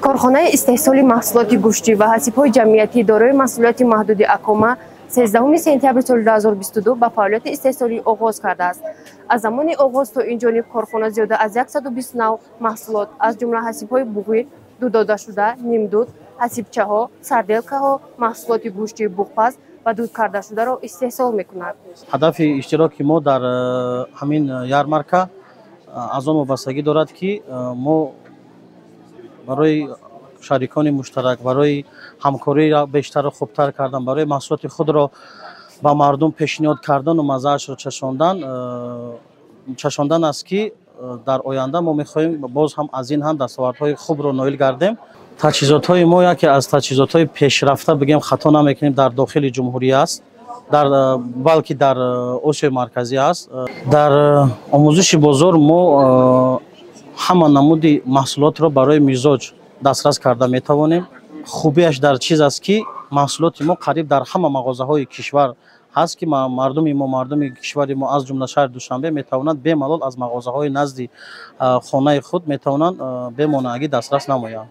корхонаи истеҳсоли маҳсулоти гӯштӣ ва ҳасибҳои ҷамъиятӣ дорои масъулияти маҳдуди акома 13 сентябри соли 2022 ба фаъолияти истеҳсолӣ оғоз кардааст. аз замони оғоз то инҷониб корхона зиёда аз 120 нав маҳсулот аз ҷумла ҳасибҳои буғӣ, дуддодашуда, нимдуд, ҳасибчаҳо, сарделкаҳо, маҳсулоти гӯшти буғпаз ва дудкардашударо истеҳсол мекунад. ҳадафи иштироки мо дар ҳамин ярмарка аз он вобастагӣ дорад, ки мо барои шарикони муштарак, барои ҳамкориро бештару хубтар кардан, барои маҳсулоти худро ба мардум пешниҳод кардану маззаашро чашондан аст, ки дар оянда мо мехоҳем боз ҳам аз ин ҳам дастовардҳои хубро ноил гардем. таҷҳизотҳои мо яке аз таҷҳизотҳои пешрафта бигем хато намекунем дар дохили ҷумҳурия аст, балки дар Осиёи Марказӣ аст. Дар омӯзиши бозор мо ҳама намуди маҳсулотро барои мизоҷ дастрас карда метавонем. хубияш дар чиз аст, ки маҳсулоти мо қариб дар ҳама мағозаҳои кишвар ҳаст, ки мардуми кишвари мо аз ҷумла шаҳри Душанбе метавонанд бемалол аз мағозаҳои назди хонаи худ метавонанд бемонагӣ дастрас намоянд.